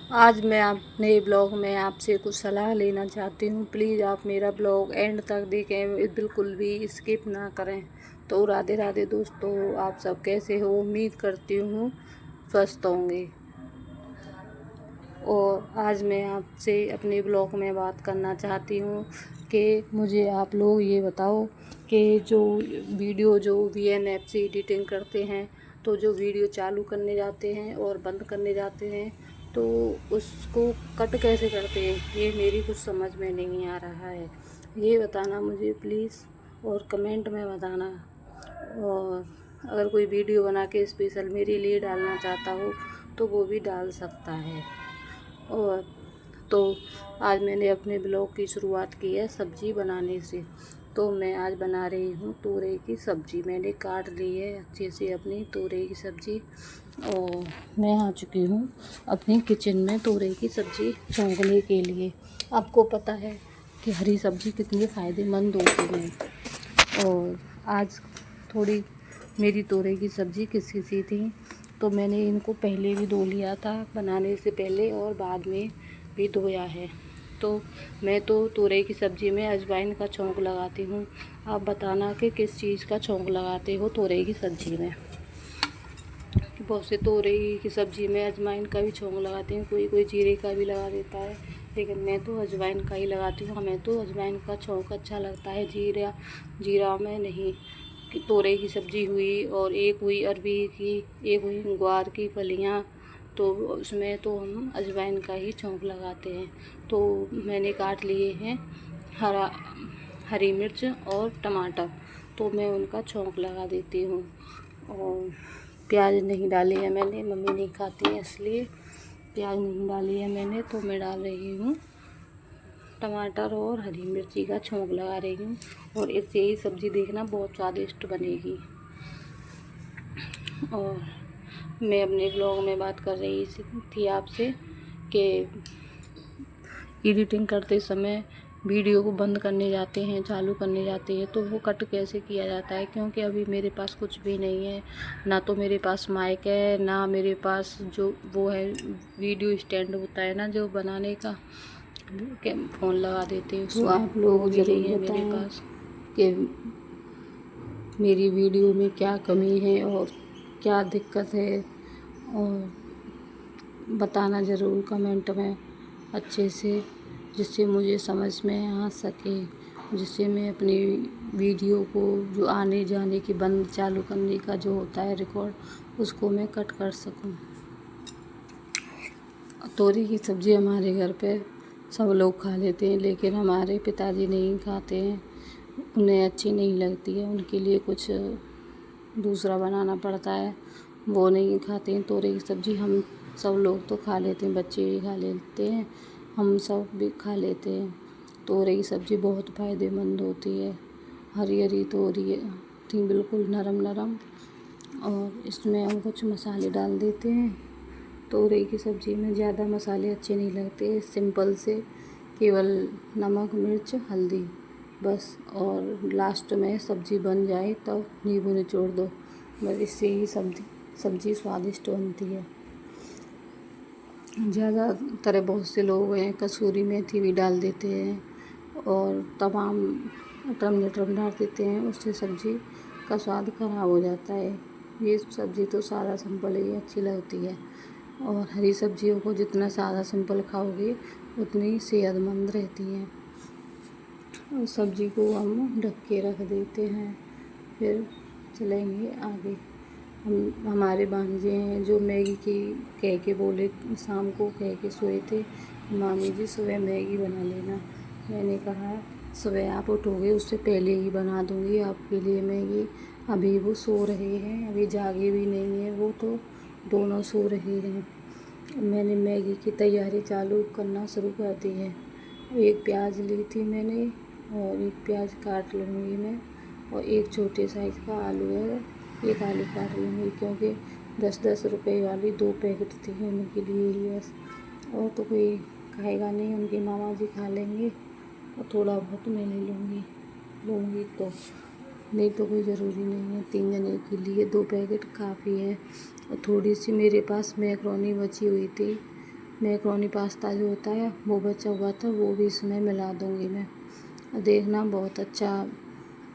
आज मैं अपने ब्लॉग में आपसे कुछ सलाह लेना चाहती हूँ। प्लीज़ आप मेरा ब्लॉग एंड तक देखें, बिल्कुल भी स्किप ना करें। तो राधे राधे दोस्तों, आप सब कैसे हो? उम्मीद करती हूँ स्वस्थ होंगे। और आज मैं आपसे अपने ब्लॉग में बात करना चाहती हूँ कि मुझे आप लोग ये बताओ कि जो VN ऐप से एडिटिंग करते हैं, तो जो वीडियो चालू करने जाते हैं और बंद करने जाते हैं, तो उसको कट कैसे करते हैं, ये मेरी कुछ समझ में नहीं आ रहा है। ये बताना मुझे प्लीज़, और कमेंट में बताना। और अगर कोई वीडियो बना के स्पेशल मेरे लिए डालना चाहता हो तो वो भी डाल सकता है। और तो आज मैंने अपने ब्लॉग की शुरुआत की है सब्ज़ी बनाने से। तो मैं आज बना रही हूँ तोरई की सब्ज़ी। मैंने काट ली है अच्छे से अपनी तोरई की सब्ज़ी, और मैं आ चुकी हूँ अपनी किचन में तोरई की सब्ज़ी छौंकने के लिए। आपको पता है कि हरी सब्ज़ी कितनी फ़ायदेमंद होती है। और आज थोड़ी मेरी तोरई की सब्ज़ी किसी थी, तो मैंने इनको पहले भी धो लिया था बनाने से पहले, और बाद में भी धोया है। तो मैं तो तोरई की सब्ज़ी में अजवाइन का छौंक लगाती हूँ। आप बताना कि किस चीज़ का छौंक लगाते हो तोरई की सब्ज़ी में। बहुत से तोरई की सब्ज़ी में अजवाइन का भी छौंक लगाते हैं, कोई जीरे का भी लगा देता है, लेकिन मैं तो अजवाइन का ही लगाती हूँ। हमें तो अजवाइन का छौंक अच्छा लगता है, जीरा में नहीं। कि तोरई की सब्ज़ी हुई, और एक हुई अरबी की, एक हुई ग्वार की फलियाँ, तो उसमें तो हम अजवाइन का ही छौंक लगाते हैं। तो मैंने काट लिए हैं हरी मिर्च और टमाटर, तो मैं उनका छौंक लगा देती हूँ। और प्याज नहीं डाली है मैंने, मम्मी नहीं खाती है इसलिए प्याज नहीं डाली है मैंने। तो मैं डाल रही हूँ टमाटर और हरी मिर्ची का छौंक लगा रही हूँ, और इससे ही सब्ज़ी देखना बहुत स्वादिष्ट बनेगी। और मैं अपने ब्लॉग में बात कर रही थी आपसे कि एडिटिंग करते समय वीडियो को बंद करने जाते हैं, चालू करने जाते हैं, तो वो कट कैसे किया जाता है। क्योंकि अभी मेरे पास कुछ भी नहीं है, ना तो मेरे पास माइक है, ना मेरे पास जो वो है वीडियो स्टैंड होता है ना जो बनाने का, फ़ोन लगा देते हैं उसमें। तो आप लोग ज़रूर है मेरे पास कि मेरी वीडियो में क्या कमी है और क्या दिक्कत है, और बताना ज़रूर कमेंट में अच्छे से, जिससे मुझे समझ में आ सके, जिससे मैं अपनी वीडियो को जो आने जाने की बंद चालू करने का जो होता है रिकॉर्ड, उसको मैं कट कर सकूं। तोरई की सब्ज़ी हमारे घर पे सब लोग खा लेते हैं, लेकिन हमारे पिताजी नहीं खाते हैं, उन्हें अच्छी नहीं लगती है, उनके लिए कुछ दूसरा बनाना पड़ता है, वो नहीं खाते हैं तोरई की सब्ज़ी। हम सब लोग तो खा लेते हैं, बच्चे भी खा लेते हैं, हम सब भी खा लेते हैं। तोरई की सब्ज़ी बहुत फ़ायदेमंद होती है। हरी हरी तोरई थी, बिल्कुल नरम नरम, और इसमें हम कुछ मसाले डाल देते हैं। तोरई की सब्ज़ी में ज़्यादा मसाले अच्छे नहीं लगते, सिंपल से केवल नमक मिर्च हल्दी बस, और लास्ट में सब्ज़ी बन जाए तब नींबू निचोड़ दो, बस। इससे ही सब्ज़ी स्वादिष्ट बनती है। ज़्यादातर बहुत से लोग हैं कसूरी मेथी भी डाल देते हैं, और तमाम अटरम डाल देते हैं, उससे सब्ज़ी का स्वाद खराब हो जाता है। ये सब्ज़ी तो सादा सिंपल ही अच्छी लगती है, और हरी सब्जियों को जितना सादा सिंपल खाओगे उतनी सेहतमंद रहती हैं। और सब्ज़ी को हम ढक के रख देते हैं, फिर चलेंगे आगे। हमारे भांजे हैं जो मैगी की कह के बोले, शाम को कह के सोए थे, मामी जी सुबह मैगी बना लेना। मैंने कहा सुबह आप उठोगे उससे पहले ही बना दूँगी आपके लिए मैगी। अभी वो सो रहे हैं, अभी जागे भी नहीं हैं, वो तो दोनों सो रहे हैं। मैंने मैगी की तैयारी चालू करना शुरू कर दी है। एक प्याज ली थी मैंने, और एक प्याज काट लूँगी मैं, और एक छोटे साइज़ का आलू है, एक आलू काट लूँगी, क्योंकि 10-10 रुपए वाली 2 पैकेट थी उनके लिए ही बस। और तो कोई खाएगा नहीं, उनके मामा जी खा लेंगे, और थोड़ा बहुत मैं ले लूँगी तो, नहीं तो कोई ज़रूरी नहीं है। 3 जने के लिए 2 पैकेट काफ़ी है। और थोड़ी सी मेरे पास मैक्रोनी बची हुई थी, मैक्रोनी पास्ता जो होता है वो बचा हुआ था, वो भी इसमें मिला दूँगी मैं। देखना बहुत अच्छा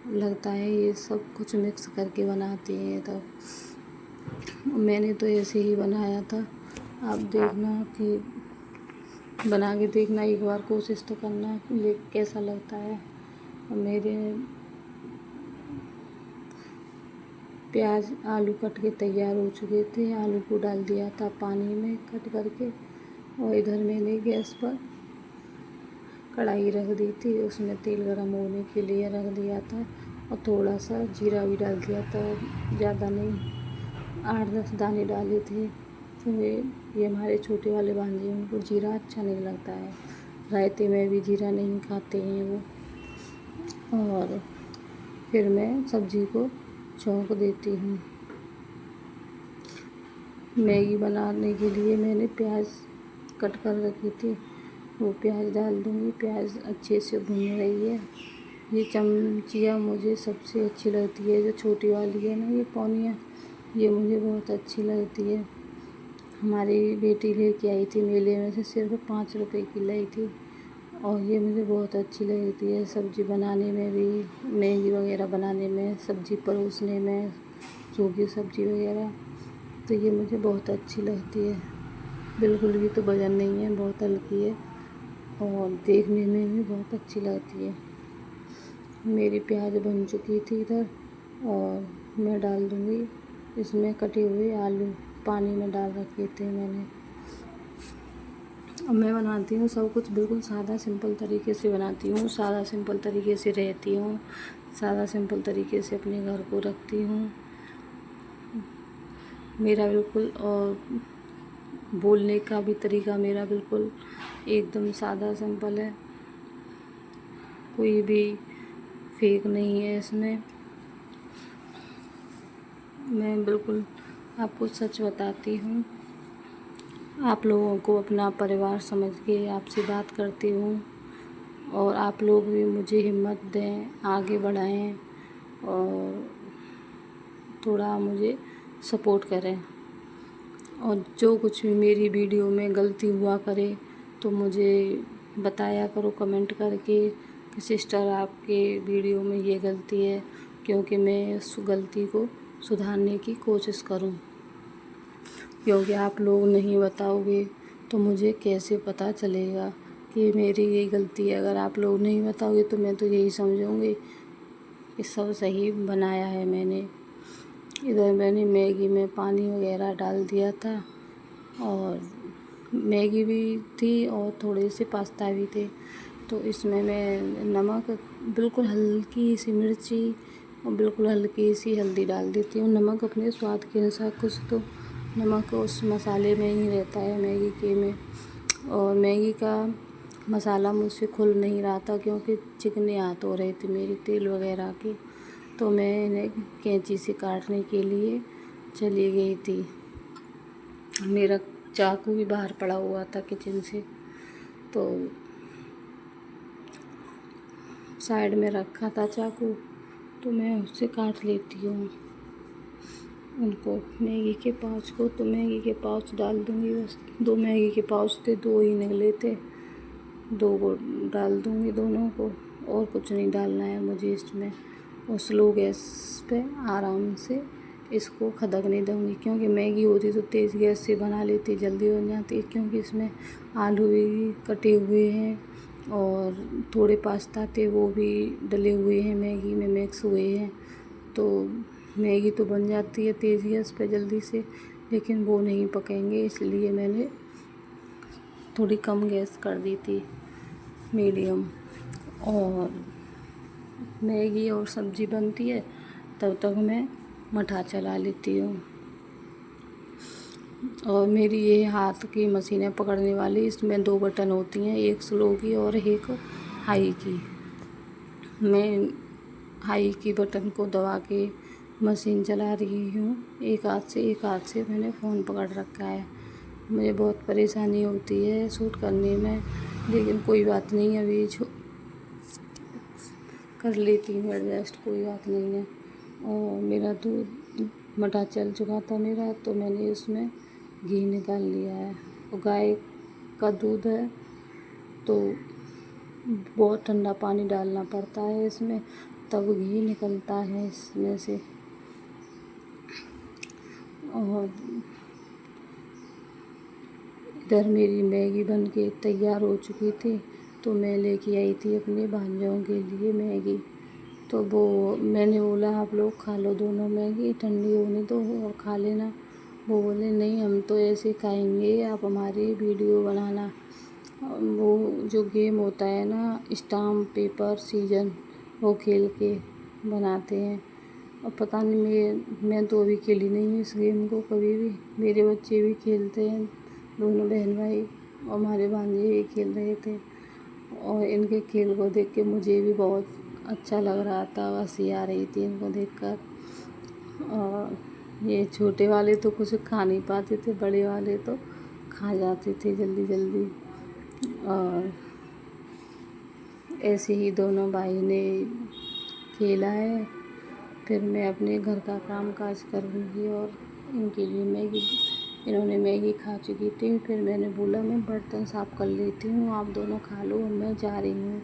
लगता है, ये सब कुछ मिक्स करके बनाती हैं। तो मैंने तो ऐसे ही बनाया था। आप देखना कि बना के देखना, एक बार कोशिश तो करना ये कैसा लगता है। मेरे प्याज आलू कट के तैयार हो चुके थे। आलू को डाल दिया था पानी में कट करके, और इधर मैंने गैस पर कढ़ाई रख दी थी, उसमें तेल गरम होने के लिए रख दिया था, और थोड़ा सा जीरा भी डाल दिया था, ज़्यादा नहीं, 8-10 दाने डाले थे। तो ये हमारे छोटे वाले भांजे, उनको जीरा अच्छा नहीं लगता है, रायते में भी जीरा नहीं खाते हैं वो। और फिर मैं सब्ज़ी को छौंक देती हूँ। मैगी बनाने के लिए मैंने प्याज कट कर रखी थी, वो प्याज डाल दूँगी। प्याज अच्छे से भून रही है। ये चमचिया मुझे सबसे अच्छी लगती है, जो छोटी वाली है ना, ये पौनिया, ये मुझे बहुत अच्छी लगती है। हमारी बेटी लेके आई थी मेले में से, सिर्फ 5 रुपए की लाई थी, और ये मुझे बहुत अच्छी लगती है सब्ज़ी बनाने में भी, मैगी वगैरह बनाने में, सब्ज़ी परोसने में, सूखी सब्ज़ी वगैरह। तो ये मुझे बहुत अच्छी लगती है। बिल्कुल भी तो वज़न नहीं है, बहुत हल्की है, और देखने में भी बहुत अच्छी लगती है। मेरी प्याज बन चुकी थी इधर, और मैं डाल दूँगी इसमें कटे हुए आलू, पानी में डाल रखे थे मैंने। अब मैं बनाती हूँ सब कुछ बिल्कुल सादा सिंपल तरीके से बनाती हूँ, सादा सिंपल तरीके से रहती हूँ, सादा सिंपल तरीके से अपने घर को रखती हूँ। मेरा बिल्कुल, और बोलने का भी तरीका मेरा बिल्कुल एकदम सादा सिंपल है, कोई भी फेक नहीं है इसमें। मैं बिल्कुल आपको सच बताती हूँ। आप लोगों को अपना परिवार समझ के आपसे बात करती हूँ, और आप लोग भी मुझे हिम्मत दें, आगे बढ़ाएं, और थोड़ा मुझे सपोर्ट करें। और जो कुछ भी मेरी वीडियो में गलती हुआ करे तो मुझे बताया करो कमेंट करके कि सिस्टर आपके वीडियो में ये गलती है, क्योंकि मैं उस गलती को सुधारने की कोशिश करूं। क्योंकि आप लोग नहीं बताओगे तो मुझे कैसे पता चलेगा कि मेरी ये गलती है। अगर आप लोग नहीं बताओगे तो मैं तो यही समझूंगी कि सब सही बनाया है मैंने। इधर मैंने मैगी में पानी वगैरह डाल दिया था, और मैगी भी थी और थोड़े से पास्ता भी थे। तो इसमें मैं नमक, बिल्कुल हल्की सी मिर्ची और बिल्कुल हल्की सी हल्दी डाल देती हूँ। नमक अपने स्वाद के अनुसार, कुछ तो नमक उस मसाले में ही रहता है मैगी के में। और मैगी का मसाला मुझसे खुल नहीं रहा था, क्योंकि चिकने हाथ हो रहे थे मेरे तेल वगैरह के। तो मैं इन्हें कैंची से काटने के लिए चली गई थी। मेरा चाकू भी बाहर पड़ा हुआ था किचन से, तो साइड में रखा था चाकू, तो मैं उससे काट लेती हूँ उनको, मैगी के पाउच को। तो मैगी के पाउच डाल दूँगी, बस 2 मैगी के पाउच थे, 2 ही निकले थे, 2 को डाल दूँगी दोनों को, और कुछ नहीं डालना है मुझे इसमें। और स्लो गैस पे आराम से इसको खदकने दूँगी, क्योंकि मैगी होती तो तेज़ गैस से बना लेती, जल्दी बन जाती, क्योंकि इसमें आलू भी कटे हुए हैं, और थोड़े पास्ता थे वो भी डले हुए हैं, मैगी में मिक्स हुए हैं। तो मैगी तो बन जाती है तेज़ गैस पे जल्दी से, लेकिन वो नहीं पकेंगे, इसलिए मैंने थोड़ी कम गैस कर दी थी, मीडियम। और मैगी और सब्ज़ी बनती है तब तक मैं मठा चला लेती हूँ। और मेरी ये हाथ की मशीन है पकड़ने वाली, इसमें 2 बटन होती हैं, एक स्लो की और एक हाई की। मैं हाई की बटन को दबा के मशीन चला रही हूँ एक हाथ से मैंने फ़ोन पकड़ रखा है। मुझे बहुत परेशानी होती है शूट करने में, लेकिन कोई बात नहीं, अभी कर लेती हूँ एडजस्ट, कोई बात नहीं है। और मेरा दूध मठा चल चुका था मेरा, तो मैंने उसमें घी निकाल लिया है। और गाय का दूध है तो बहुत ठंडा पानी डालना पड़ता है इसमें, तब घी निकलता है इसमें से। और इधर मेरी मैगी बन के तैयार हो चुकी थी, तो मैं लेके आई थी अपने भांजों के लिए मैगी। तो वो मैंने बोला आप लोग खा लो दोनों मैगी, ठंडी होने दो और खा लेना। वो बोले नहीं हम तो ऐसे खाएंगे, आप हमारी वीडियो बनाना। वो जो गेम होता है ना, स्टाम्प पेपर सीजन, वो खेल के बनाते हैं। और पता नहीं मैं तो अभी खेली नहीं हूँ इस गेम को कभी भी। मेरे बच्चे भी खेलते हैं, दोनों बहन भाई, और हमारे भांजे भी खेल रहे थे। और इनके खेल को देख के मुझे भी बहुत अच्छा लग रहा था, हंसी आ रही थी इनको देखकर। और ये छोटे वाले तो कुछ खा नहीं पाते थे, बड़े वाले तो खा जाते थे जल्दी जल्दी। और ऐसे ही दोनों भाई ने खेला है। फिर मैं अपने घर का काम काज करूँगी और इनके लिए मैगी, इन्होंने मैगी खा चुकी थी। फिर मैंने बोला मैं बर्तन साफ़ कर लेती हूँ, आप दोनों खा लो, मैं जा रही हूँ।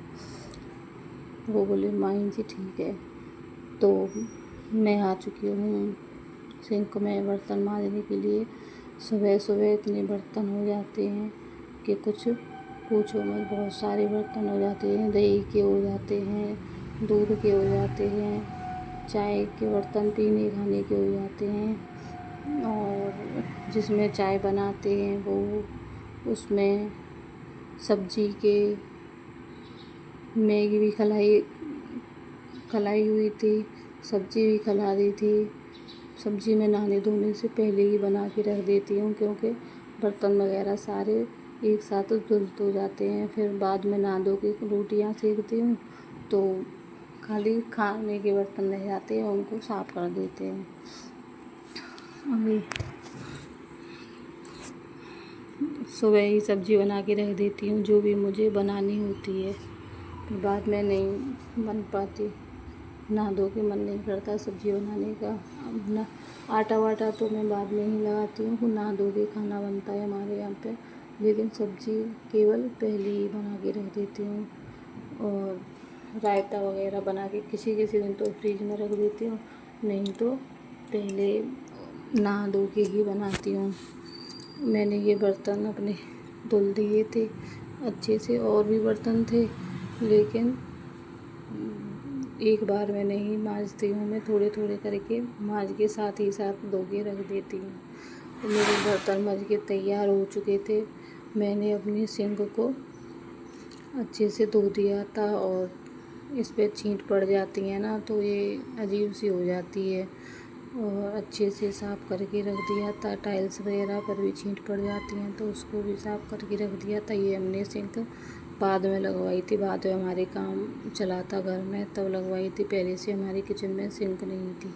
वो बोले माई जी ठीक है। तो मैं आ चुकी हूँ सिंक में बर्तन मांजने के लिए। सुबह सुबह इतने बर्तन हो जाते हैं कि कुछ पूछो मत, बहुत सारे बर्तन हो जाते हैं। दही के हो जाते हैं, दूध के हो जाते हैं, चाय के बर्तन पीने खाने के हो जाते हैं। और जिसमें चाय बनाते हैं वो, उसमें सब्जी के, मैगी भी खलाई हुई थी, सब्जी भी खला दी थी। सब्जी मैं नहाने धोने से पहले ही बना के रख देती हूँ, क्योंकि बर्तन वगैरह सारे एक साथ धुल हो जाते हैं। फिर बाद में नहा धो के रोटियाँ सेकती हूँ तो खाली खाने के बर्तन रह जाते हैं, उनको साफ़ कर देते हैं। अभी सुबह ही सब्ज़ी बना के रख देती हूँ जो भी मुझे बनानी होती है, फिर बाद में नहीं बन पाती, नहा धो के मन नहीं करता सब्ज़ी बनाने का। अब ना आटा वाटा तो मैं बाद में ही लगाती हूँ, नहा धो के खाना बनता है हमारे यहाँ पे, लेकिन सब्ज़ी केवल पहले ही बना के रख देती हूँ। और रायता वगैरह बना के किसी किसी दिन तो फ्रिज में रख देती हूँ, नहीं तो पहले नहा धो के ही बनाती हूँ। मैंने ये बर्तन अपने धुल दिए थे अच्छे से, और भी बर्तन थे लेकिन एक बार में नहीं मांजती हूँ, मैं थोड़े थोड़े करके मांज के साथ ही साथ धो के रख देती हूँ। तो मेरे बर्तन मांज के तैयार हो चुके थे। मैंने अपनी सिंक को अच्छे से धो दिया था, और इस पर छींट पड़ जाती है ना, तो ये अजीब सी हो जाती है। और अच्छे से साफ़ करके रख दिया था, टाइल्स वगैरह पर भी छींट पड़ जाती हैं तो उसको भी साफ़ करके रख दिया था। ये हमने सिंक बाद में लगवाई थी, बाद में हमारे काम चला था घर में तब लगवाई थी। पहले से हमारी किचन में सिंक नहीं थी,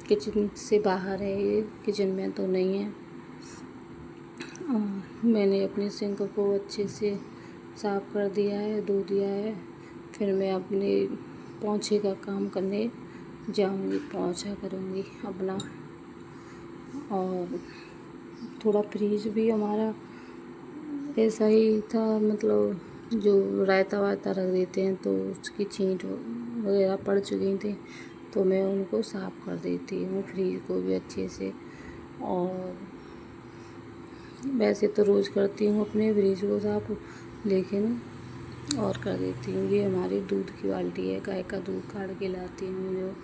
किचन से बाहर है ये, किचन में तो नहीं है। मैंने अपनी सिंक को अच्छे से साफ़ कर दिया है, धो दिया है। फिर मैं अपने पोंछे का काम करने जाऊंगी, पोंछा करूंगी अपना। और थोड़ा फ्रिज भी हमारा ऐसा ही था, मतलब जो रायता वायता रख देते हैं तो उसकी छींट वगैरह पड़ चुकी थी, तो मैं उनको साफ़ कर देती हूँ फ्रिज को भी अच्छे से। और वैसे तो रोज़ करती हूँ अपने फ्रिज को साफ़, लेकिन और कर देती हूँ। ये हमारी दूध की बाल्टी है, गाय का दूध काढ़ के लाती हूँ जो।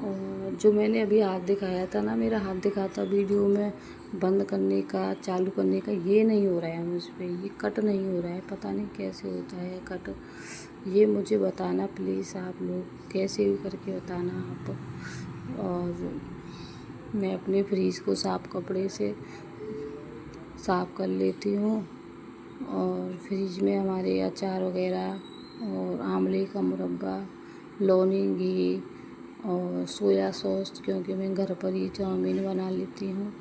और जो मैंने अभी हाथ दिखाया था ना, मेरा हाथ दिखा था वीडियो में बंद करने का चालू करने का, ये नहीं हो रहा है मुझ पर, ये कट नहीं हो रहा है, पता नहीं कैसे होता है कट। ये मुझे बताना प्लीज़, आप लोग कैसे भी करके बताना आप। और मैं अपने फ्रिज को साफ़ कपड़े से साफ़ कर लेती हूँ। और फ्रिज में हमारे अचार वगैरह और आंवले का मुरब्बा, लौनी, घी और सोया सॉस, क्योंकि मैं घर पर ही चाउमीन बना लेती हूँ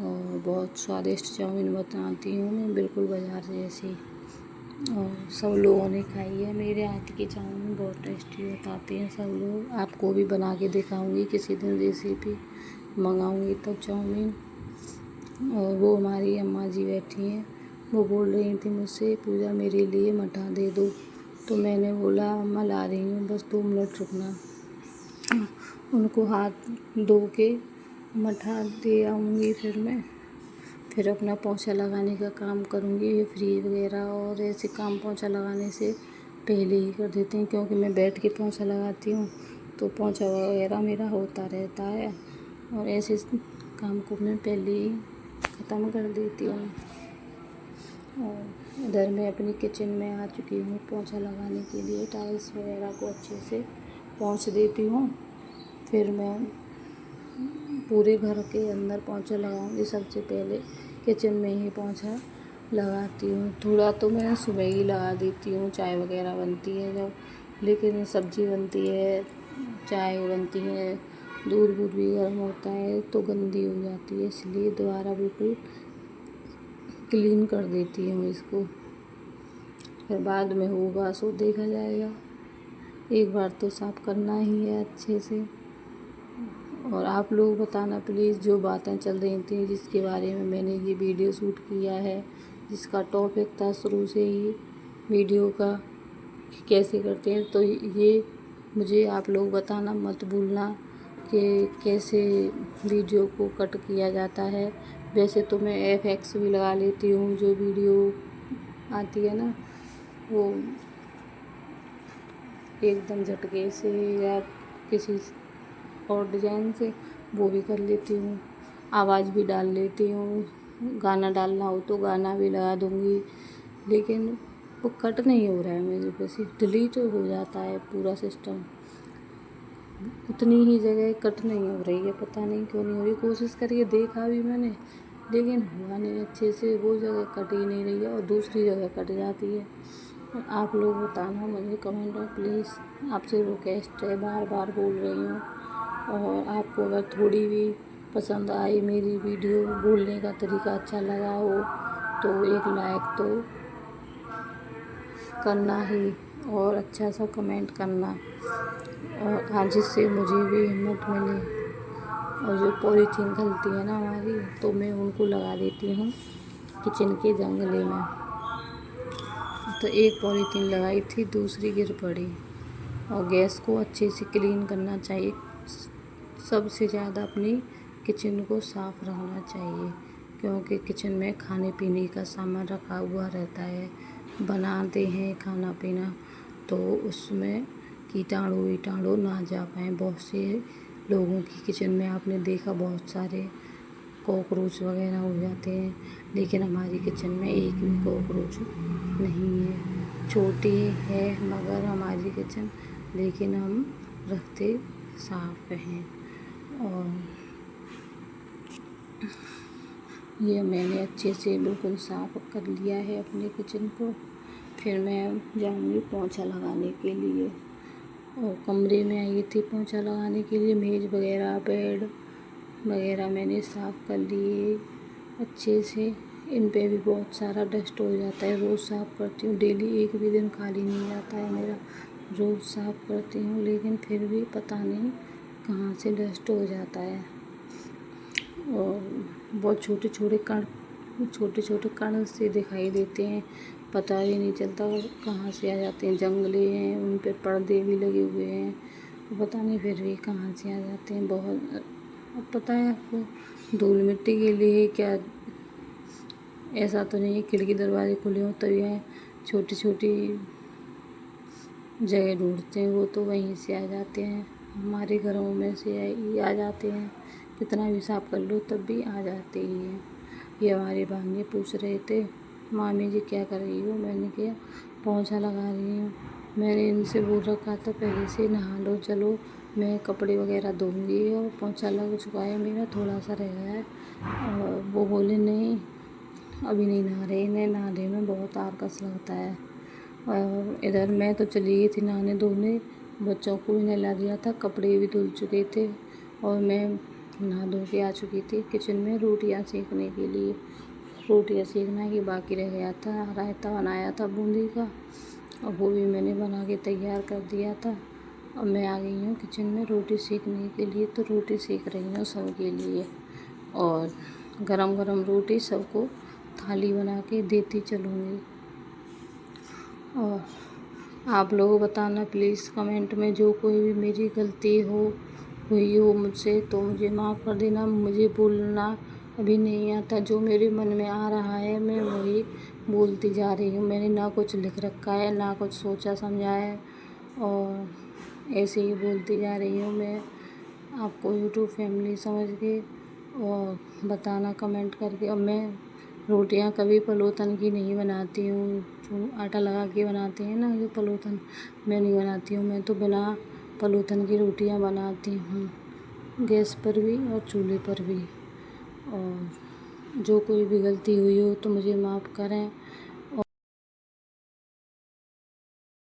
और बहुत स्वादिष्ट चाउमीन बनाती हूँ मैं, बिल्कुल बाज़ार जैसी। और सब लोगों ने खाई है मेरे हाथ की चाउमीन, बहुत टेस्टी बताते हैं सब लोग। आपको भी बना के दिखाऊंगी किसी दिन, रेसिपी मंगाऊंगी तब चाउमीन। और वो हमारी अम्मा जी बैठी हैं, वो बोल रही थी मुझसे, पूजा मेरे लिए मठा दे दो। तो मैंने बोला अम्मा ला रही हूँ, बस 2 मिनट रुकना। उनको हाथ धो के मठा दे आऊँगी, फिर अपना पोंछा लगाने का काम करूँगी। ये फ्रिज वगैरह और ऐसे काम पोंछा लगाने से पहले ही कर देती हूँ, क्योंकि मैं बैठ के पोंछा लगाती हूँ तो पोंछा वगैरह मेरा होता रहता है, और ऐसे काम को मैं पहले ही ख़त्म कर देती हूँ। और इधर मैं अपनी किचन में आ चुकी हूँ पोंछा लगाने के लिए। टाइल्स वगैरह को अच्छे से पोंछ देती हूँ, फिर मैं पूरे घर के अंदर पोंछा लगाऊंगी। सबसे पहले किचन में ही पोंछा लगाती हूँ। थोड़ा तो मैं सुबह ही लगा देती हूँ, चाय वगैरह बनती है जब, लेकिन सब्ज़ी बनती है, चाय बनती है, दूध वूध भी गर्म होता है तो गंदी हो जाती है, इसलिए दोबारा बिल्कुल क्लीन कर देती हूँ इसको। फिर बाद में होगा सो देखा जाएगा, एक बार तो साफ़ करना ही है अच्छे से। और आप लोग बताना प्लीज़, जो बातें चल रही थी जिसके बारे में मैंने ये वीडियो शूट किया है, जिसका टॉपिक था शुरू से ही वीडियो का कि कैसे करते हैं, तो ये मुझे आप लोग बताना मत भूलना कि कैसे वीडियो को कट किया जाता है। वैसे तो मैं FX भी लगा लेती हूँ, जो वीडियो आती है ना वो एकदम झटके से या किसी और डिज़ाइन से वो भी कर लेती हूँ। आवाज़ भी डाल लेती हूँ, गाना डालना हो तो गाना भी लगा दूँगी, लेकिन वो कट नहीं हो रहा है मेरे पे से, डिलीट हो जाता है पूरा सिस्टम। उतनी ही जगह कट नहीं हो रही है, पता नहीं क्यों नहीं हो रही। कोशिश करके देखा भी मैंने, लेकिन हुआ नहीं अच्छे से, वो जगह कट ही नहीं रही है और दूसरी जगह कट जाती है। आप लोग बताना मुझे कमेंट में प्लीज़, आपसे रिक्वेस्ट है, बार बार बोल रही हूँ। और आपको अगर थोड़ी भी पसंद आई मेरी वीडियो, बोलने का तरीका अच्छा लगा हो तो एक लाइक तो करना ही, और अच्छा सा कमेंट करना, और हाँ, जिससे मुझे भी हिम्मत मिले। और जो पॉलीथीन गलती है ना हमारी, तो मैं उनको लगा देती हूँ किचन के जंगले में। तो एक पॉलीथीन लगाई थी, दूसरी गिर पड़ी। और गैस को अच्छे से क्लीन करना चाहिए, सबसे ज़्यादा अपनी किचन को साफ़ रखना चाहिए, क्योंकि किचन में खाने पीने का सामान रखा हुआ रहता है, बनाते हैं खाना पीना, तो उसमें कीटाणु वीटाणु ना जा पाएँ। बहुत से लोगों की किचन में आपने देखा बहुत सारे कॉकरोच वगैरह हो जाते हैं, लेकिन हमारी किचन में एक भी कॉकरोच नहीं है। छोटी है मगर हमारी किचन, लेकिन हम रखते साफ हैं। और ये मैंने अच्छे से बिल्कुल साफ कर लिया है अपने किचन को। फिर मैं जाऊंगी पोंछा लगाने के लिए, और कमरे में आई थी पोंछा लगाने के लिए। मेज़ वगैरह बेड वगैरह मैंने साफ़ कर लिए अच्छे से। इन पे भी बहुत सारा डस्ट हो जाता है, रोज़ साफ़ करती हूँ डेली, एक भी दिन खाली नहीं जाता है मेरा, रोज़ साफ़ करती हूँ, लेकिन फिर भी पता नहीं कहाँ से डस्ट हो जाता है। और बहुत छोटे छोटे कण से दिखाई देते हैं, पता ही नहीं चलता कहाँ से आ जाते हैं। जंगले हैं, उन पे पर्दे भी लगे हुए हैं, पता नहीं फिर भी कहाँ से आ जाते हैं। बहुत, अब पता है आपको, धूल मिट्टी के लिए क्या, ऐसा तो नहीं है खिड़की दरवाजे खुले हों तभी है, छोटी छोटी जगह ढूंढते हैं, वो तो वहीं से आ जाते हैं, हमारे घरों में से ही आ जाते हैं। कितना भी साफ़ कर लो तब भी आ जाते ही हैं। ये हमारे भांजे पूछ रहे थे, मामी जी क्या कर रही हो? मैंने किया पोंछा लगा रही हूँ। मैंने इनसे बोल रखा था पहले से, नहा लो चलो, मैं कपड़े वगैरह धोऊंगी, और पोंछा लग चुका है मेरा, थोड़ा सा रह गया है। और वो बोले नहीं अभी नहीं नहा रहे, इन्हें नहाने में बहुत आलस लगता है। और इधर मैं तो चली गई थी नहाने धोने, बच्चों को भी नहला दिया था, कपड़े भी धुल चुके थे, और मैं नहा धो के आ चुकी थी किचन में रोटियां सेकने के लिए। रोटियां सेकना ही बाकी रह गया था, रायता बनाया था बूंदी का, और वो भी मैंने बना के तैयार कर दिया था। अब मैं आ गई हूँ किचन में रोटी सेकने के लिए, तो रोटी सेक रही हूँ सबके लिए, और गरम गरम रोटी सबको थाली बना के देती चलूँगी। और आप लोग बताना प्लीज़ कमेंट में, जो कोई भी मेरी गलती हुई हो मुझसे तो मुझे माफ़ कर देना। मुझे बोलना अभी नहीं आता, जो मेरे मन में आ रहा है मैं वही बोलती जा रही हूँ। मैंने ना कुछ लिख रखा है, ना कुछ सोचा समझा है, और ऐसे ही बोलती जा रही हूँ मैं। आपको यूट्यूब फैमिली समझ के और बताना कमेंट करके। और मैं रोटियां कभी पलोतन की नहीं बनाती हूँ, जो आटा लगा के बनाते हैं ना, जो पलोतन, मैं नहीं बनाती हूँ। मैं तो बिना पलोतन की रोटियां बनाती हूँ, गैस पर भी और चूल्हे पर भी। और जो कोई भी गलती हुई हो तो मुझे माफ़ करें।